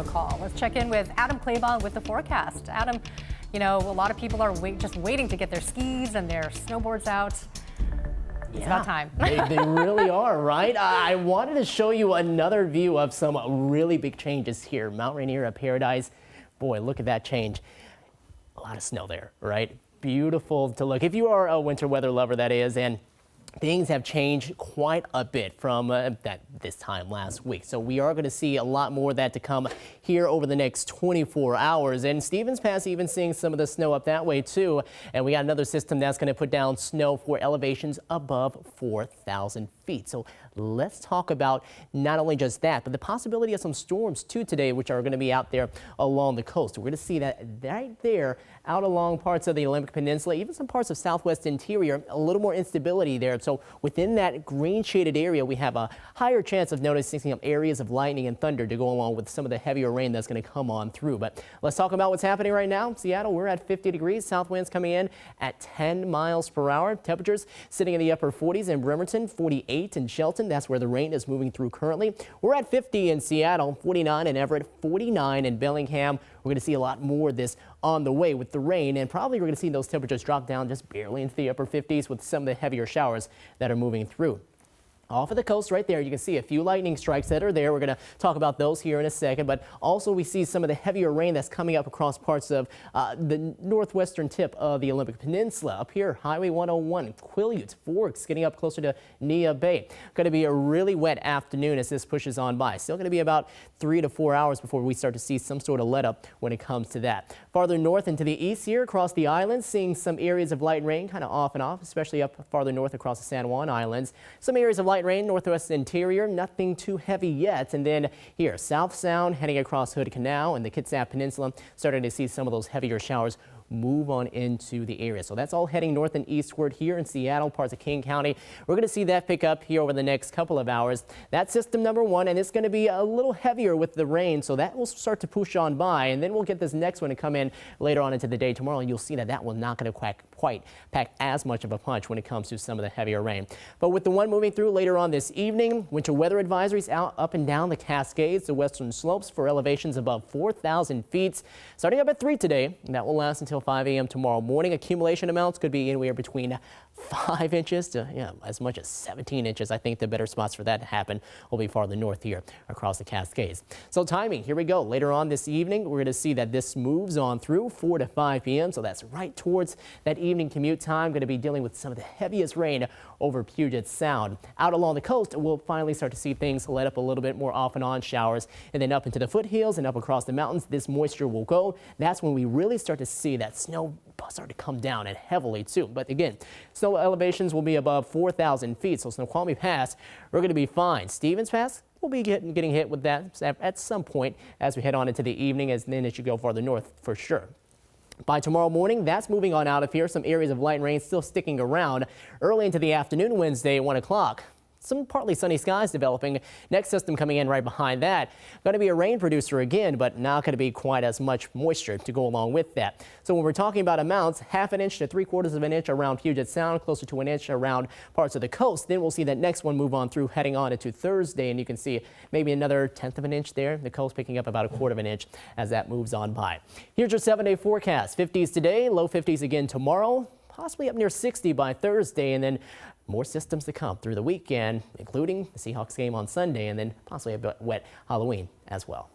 a call. Let's check in with Adam Claybon with the forecast. Adam, a lot of people are just waiting to get their skis and their snowboards out. It's about time. They really are, right? I wanted to show you another view of some really big changes here. Mount Rainier at Paradise. Boy, look at that change. A lot of snow there, right? Beautiful to look. If you are a winter weather lover, that is, and things have changed quite a bit from this time last week. So we are going to see a lot more of that to come here over the next 24 hours. And Stevens Pass even seeing some of the snow up that way too. And we got another system that's going to put down snow for elevations above 4,000 feet. So let's talk about not only just that, but the possibility of some storms too today, which are going to be out there along the coast. We're going to see that right there out along parts of the Olympic Peninsula, even some parts of southwest interior, a little more instability there. So within that green shaded area, we have a higher chance of noticing some areas of lightning and thunder to go along with some of the heavier rain that's going to come on through. But let's talk about what's happening right now. Seattle, we're at 50 degrees, south winds coming in at 10 miles per hour. Temperatures sitting in the upper 40s in Bremerton, 48 in Shelton. That's where the rain is moving through currently. We're at 50 in Seattle, 49 in Everett, 49 in Bellingham. We're going to see a lot more of this on the way with the rain, and probably we're going to see those temperatures drop down just barely into the upper 50s with some of the heavier showers that are moving through. Off of the coast right there, you can see a few lightning strikes that are there. We're going to talk about those here in a second, but also we see some of the heavier rain that's coming up across parts of the northwestern tip of the Olympic Peninsula. Up here, Highway 101, Quileute, Forks, getting up closer to Nia Bay. Going to be a really wet afternoon as this pushes on by. Still going to be about 3 to 4 hours before we start to see some sort of let up when it comes to that. Farther north into the east here, across the islands, seeing some areas of light rain kind of off and off, especially up farther north across the San Juan Islands. Some areas of light rain, northwest interior, nothing too heavy yet. And then here, South Sound heading across Hood Canal and the Kitsap Peninsula, starting to see some of those heavier showers move on into the area. So that's all heading north and eastward here in Seattle, parts of King County. We're going to see that pick up here over the next couple of hours. That's system number one, and it's going to be a little heavier with the rain, so that will start to push on by. And then we'll get this next one to come in later on into the day tomorrow, and you'll see that will not going to quite pack as much of a punch when it comes to some of the heavier rain. But with the one moving through later on this evening, winter weather advisories out up and down the Cascades, the western slopes for elevations above 4,000 feet. Starting up at 3 today, and that will last until 5 a.m. tomorrow morning. Accumulation amounts could be anywhere between 5 inches to as much as 17 inches. I think the better spots for that to happen will be farther north here across the Cascades. So timing, here we go. Later on this evening, we're going to see that this moves on through 4 to 5 p.m. So that's right towards that evening commute time. Going to be dealing with some of the heaviest rain over Puget Sound. Out along the coast, we'll finally start to see things let up a little bit more off and on showers, and then up into the foothills and up across the mountains, this moisture will go. That's when we really start to see that snow start to come down, and heavily too. But again, snow elevations will be above 4,000 feet. So Snoqualmie Pass, we're going to be fine. Stevens Pass, we'll be getting hit with that at some point as we head on into the evening, and then as you go farther north for sure. By tomorrow morning, that's moving on out of here. Some areas of light rain still sticking around early into the afternoon Wednesday at 1 o'clock. Some partly sunny skies developing. Next system coming in right behind that. Going to be a rain producer again, but not going to be quite as much moisture to go along with that. So when we're talking about amounts, 1/2 inch to 3/4 of an inch around Puget Sound, closer to 1 inch around parts of the coast. Then we'll see that next one move on through heading on into Thursday, and you can see maybe another 1/10 of an inch there. The coast picking up about 1/4 of an inch as that moves on by. Here's your 7-day forecast. 50s today, low 50s again tomorrow. Possibly up near 60 by Thursday, and then more systems to come through the weekend, including the Seahawks game on Sunday, and then possibly a bit wet Halloween as well.